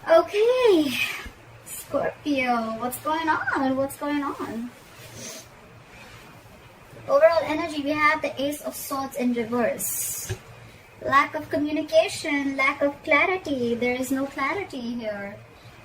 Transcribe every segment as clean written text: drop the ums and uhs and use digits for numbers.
Okay, Scorpio, what's going on? What's going on? Overall energy, we have the Ace of Swords in reverse. Lack of communication, lack of clarity. There is no clarity here.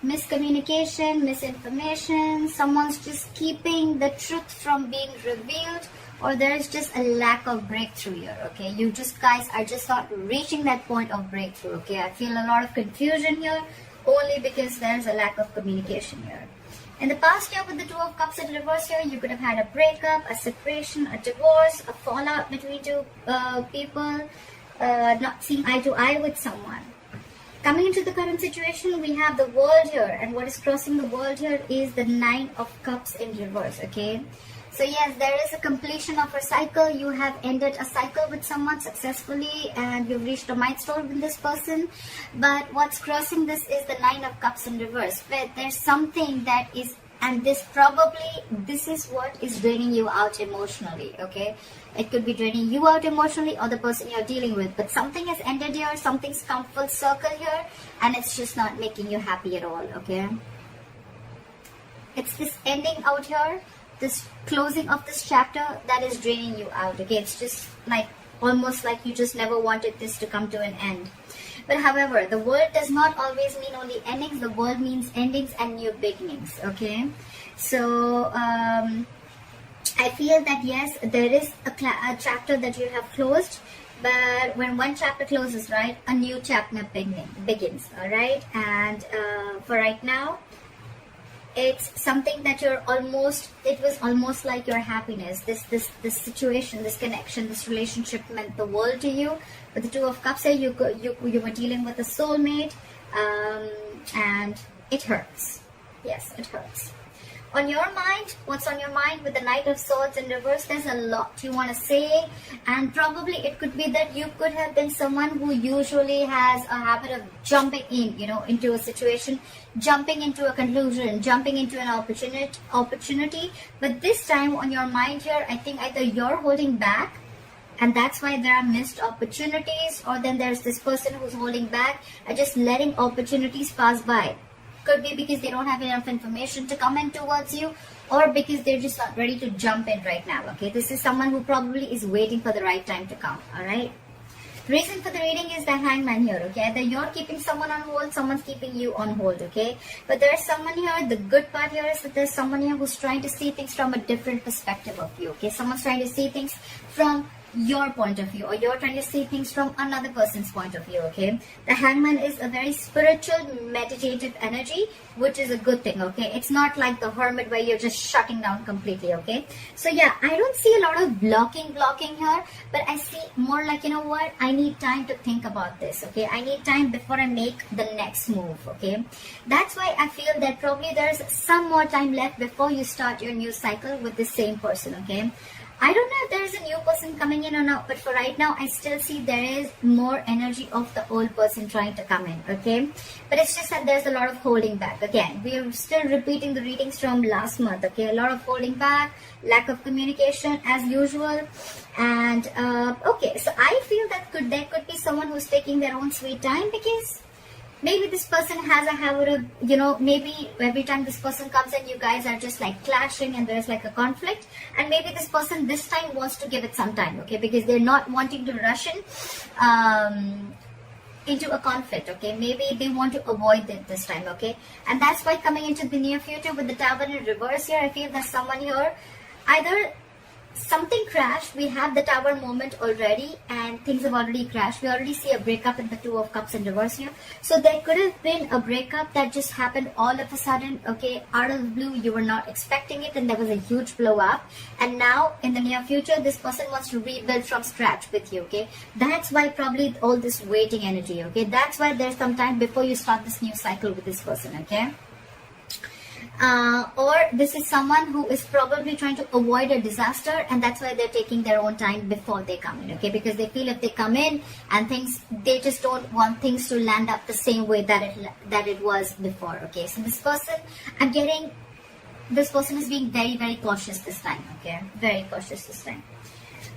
Miscommunication, misinformation. Someone's just keeping the truth from being revealed, or there is just a lack of breakthrough here. Okay, you just guys are just not reaching that point of breakthrough. Okay, I feel a lot of confusion here only because there's a lack of communication here. In the past year with the Two of Cups in reverse here, you could have had a breakup, a separation, a divorce, a fallout between two people, not seeing eye to eye with someone. Coming into the current situation, we have the World here, and what is crossing the World here is the Nine of Cups in reverse, okay? So yes, there is a completion of a cycle. You have ended a cycle with someone successfully and you've reached a milestone with this person. But what's crossing this is the Nine of Cups in reverse, where there's something that is, and this is what is draining you out emotionally, okay? It could be draining you out emotionally or the person you're dealing with. But something has ended here, something's come full circle here, and it's just not making you happy at all, okay? It's this ending out here, this closing of this chapter that is draining you out, okay? It's just like almost like you just never wanted this to come to an end. But however, the world does not always mean only endings. The world means endings and new beginnings, okay? So I feel that yes, there is a chapter that you have closed, but when one chapter closes, right, a new chapter begins, all right? And for right now, it's something that it was almost like your happiness. This situation, this connection, this relationship meant the world to you. With the Two of Cups here, you were dealing with a soulmate, and it hurts. Yes, it hurts. On your mind, what's on your mind with the Knight of Swords in reverse? There's a lot you want to say, and probably it could be that you could have been someone who usually has a habit of jumping in, into a situation, jumping into a conclusion, jumping into an opportunity. But this time on your mind here, I think either you're holding back, and that's why there are missed opportunities, or then there's this person who's holding back and just letting opportunities pass by. Could be because they don't have enough information to come in towards you, or because they're just not ready to jump in right now, okay? This is someone who probably is waiting for the right time to come, all right? Reason for the reading is the Hangman here, okay? Either you're keeping someone on hold, someone's keeping you on hold, okay? But there's someone here, the good part here is that there's someone here who's trying to see things from a different perspective of you, okay? Someone's trying to see things from your point of view, or you're trying to see things from another person's point of view, okay? The Hangman is a very spiritual, meditative energy, which is a good thing, okay? It's not like the Hermit where you're just shutting down completely, okay? So yeah, I don't see a lot of blocking here, but I see more like, you know what, I need time to think about this, okay? I need time before I make the next move, okay? That's why I feel that probably there's some more time left before you start your new cycle with the same person, okay? I don't know if there is a new person coming in or not, but for right now, I still see there is more energy of the old person trying to come in, okay? But it's just that there's a lot of holding back. Again, we are still repeating the readings from last month, okay? A lot of holding back, lack of communication as usual. And, okay, so I feel that there could be someone who's taking their own sweet time, because maybe this person has a habit of, maybe every time this person comes in, you guys are just like clashing and there's like a conflict. And maybe this person this time wants to give it some time, okay? Because they're not wanting to rush in into a conflict, okay? Maybe they want to avoid it this time, okay? And that's why coming into the near future with the Tower in reverse here, I feel that someone here, either something crashed, we have the Tower moment already, and things have already crashed. We already see a breakup in the Two of Cups in reverse here. So there could have been a breakup that just happened all of a sudden, okay, out of the blue. You were not expecting it, and there was a huge blow up. And now in the near future, this person wants to rebuild from scratch with you, okay? That's why probably all this waiting energy, okay? That's why there's some time before you start this new cycle with this person, okay? Or this is someone who is probably trying to avoid a disaster, and that's why they're taking their own time before they come in, okay? Because they feel if they come in and they just don't want things to land up the same way that it was before, okay? So this person, this person is being very, very cautious this time, okay? Very cautious this time.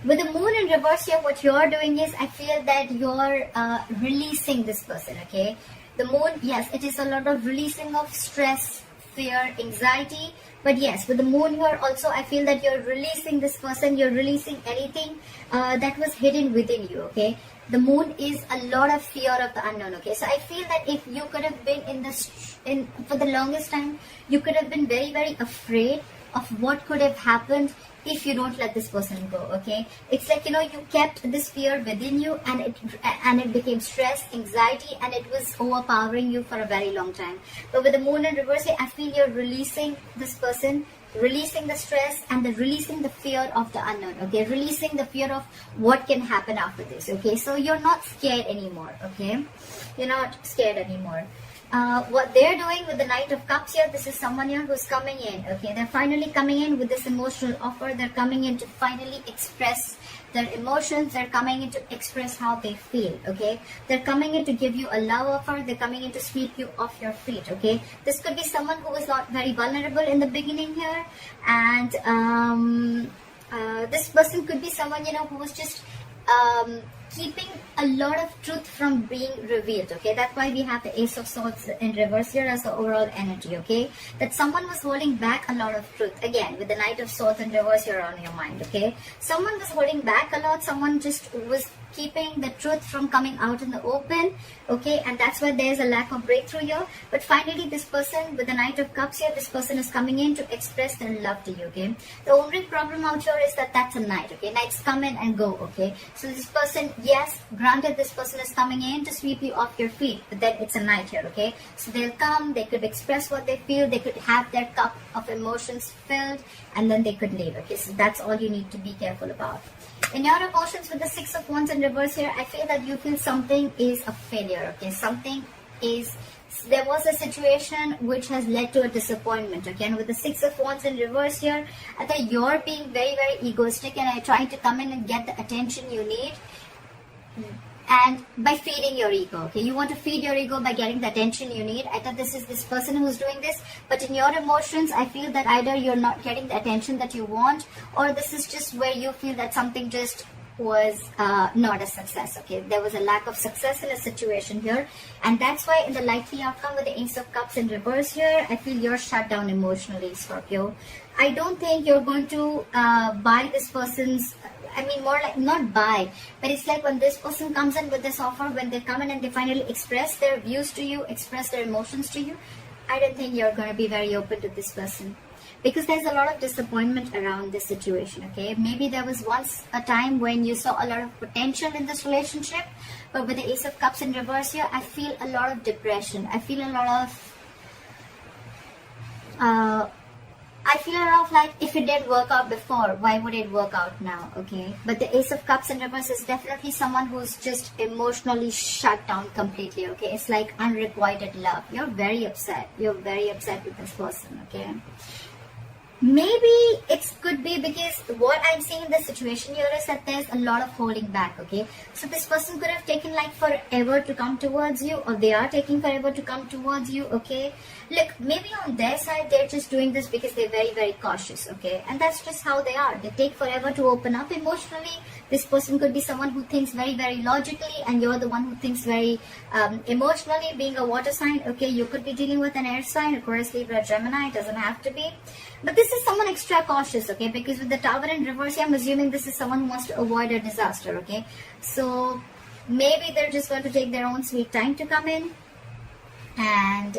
With the Moon in reverse here, what you're doing is, I feel that you're releasing this person, okay? The moon, yes, it is a lot of releasing of stress, fear, anxiety. But yes, with the moon here also, I feel that you're releasing this person, you're releasing anything that was hidden within you, okay? The moon is a lot of fear of the unknown, okay? So I feel that if you could have been for the longest time, you could have been very, very afraid of what could have happened if you don't let this person go, okay? It's like, you kept this fear within you, and it became stress, anxiety, and it was overpowering you for a very long time. But with the moon in reverse, I feel you're releasing this person, releasing the stress, and releasing the fear of the unknown, okay? Releasing the fear of what can happen after this, okay? So you're not scared anymore, okay? You're not scared anymore. What they're doing with the Knight of Cups here, this is someone here who's coming in, okay? They're finally coming in with this emotional offer. They're coming in to finally express their emotions. They're coming in to express how they feel, okay? They're coming in to give you a love offer. They're coming in to sweep you off your feet, okay? This could be someone who was not very vulnerable in the beginning here, and this person could be someone, who was just keeping a lot of truth from being revealed, okay? That's why we have the Ace of Swords in reverse here as the overall energy, okay? That someone was holding back a lot of truth. Again, with the Knight of Swords in reverse here on your mind, okay? Someone was holding back a lot. Someone just was keeping the truth from coming out in the open, okay? And that's why there's a lack of breakthrough here. But finally, this person with the Knight of Cups here, this person is coming in to express their love to you, okay? The only problem out here is that that's a knight, okay? Knights come in and go, okay? So this person, yes, granted, this person is coming in to sweep you off your feet, but then it's a knight here, okay? So they'll come, they could express what they feel, they could have their cup of emotions filled, and then they could leave, okay? So that's all you need to be careful about. In your emotions with the Six of Wands in reverse here, I feel that you feel something is a failure, okay? There was a situation which has led to a disappointment, okay? And with the Six of Wands in reverse here, I think you're being very, very egoistic and are trying to come in and get the attention you need. And by feeding your ego, okay? You want to feed your ego by getting the attention you need. I thought this is this person who's doing this, but in your emotions, I feel that either you're not getting the attention that you want, or this is just where you feel that something just was not a success, okay? There was a lack of success in a situation here, and that's why in the likely outcome with the Ace of Cups in reverse here, I feel you're shut down emotionally, Scorpio. I don't think you're going to buy this person's, more like not buy, but it's like when this person comes in with this offer, when they come in and they finally express their views to you, express their emotions to you, I don't think you're going to be very open to this person. Because there's a lot of disappointment around this situation, okay? Maybe there was once a time when you saw a lot of potential in this relationship, but with the Ace of Cups in reverse here, I feel a lot of depression. I feel a lot of like, if it didn't work out before, why would it work out now, okay? But the Ace of Cups in reverse is definitely someone who's just emotionally shut down completely, okay? It's like unrequited love. You're very upset. You're very upset with this person, okay? Maybe it could be because what I'm seeing in this situation here is that there's a lot of holding back, okay? So this person could have taken like forever to come towards you, or they are taking forever to come towards you, okay? Look, maybe on their side, they're just doing this because they're very, very cautious, okay? And that's just how they are. They take forever to open up emotionally. This person could be someone who thinks very, very logically, and you're the one who thinks very emotionally, being a water sign, okay? You could be dealing with an air sign, Aquarius, Libra, Gemini, it doesn't have to be. But this is someone extra cautious, okay? Because with the Tower in reverse, I'm assuming this is someone who wants to avoid a disaster, okay? So maybe they're just going to take their own sweet time to come in. And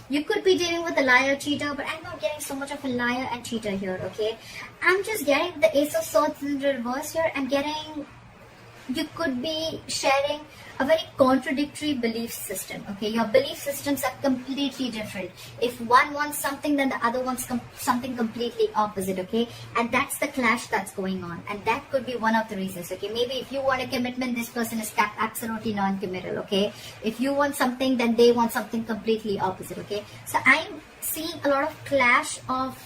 you could be dealing with a liar, cheater, but I'm not getting so much of a liar and cheater here, okay? I'm just getting the Ace of Swords in reverse here. I'm getting, you could be sharing a very contradictory belief system, okay? Your belief systems are completely different. If one wants something, then the other wants something completely opposite, okay? And that's the clash that's going on, and that could be one of the reasons, okay? Maybe if you want a commitment, this person is absolutely non-committal, okay? If you want something, then they want something completely opposite, okay? So I'm seeing a lot of clash of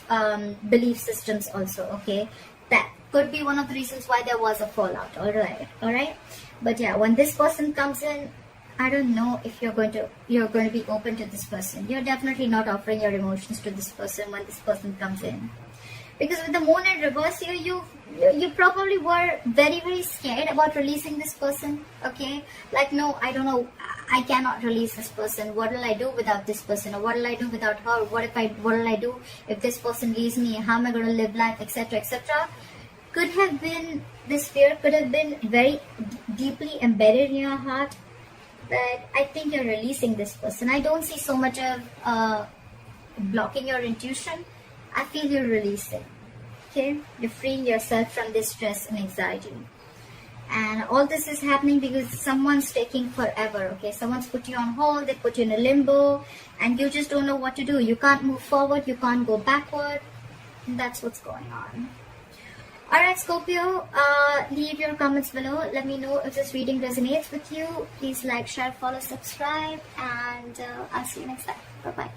belief systems also, okay? That could be one of the reasons why there was a fallout, all right? But yeah, when this person comes in, I don't know if you're going to be open to this person. You're definitely not offering your emotions to this person when this person comes in. Because with the moon in reverse here, you probably were very scared about releasing this person. Okay, like, no, I don't know, I cannot release this person. What will I do without this person? Or what will I do without her? What will I do if this person leaves me? How am I going to live life, etc., etc.? Could have been, this fear could have been very deeply embedded in your heart. But I think you're releasing this person. I don't see so much of blocking your intuition. I feel you're releasing. Okay, you're freeing yourself from this stress and anxiety. And all this is happening because someone's taking forever. Okay, someone's put you on hold, they put you in a limbo, and you just don't know what to do. You can't move forward, you can't go backward. And that's what's going on. Alright, Scorpio, leave your comments below. Let me know if this reading resonates with you. Please like, share, follow, subscribe, and I'll see you next time. Bye-bye.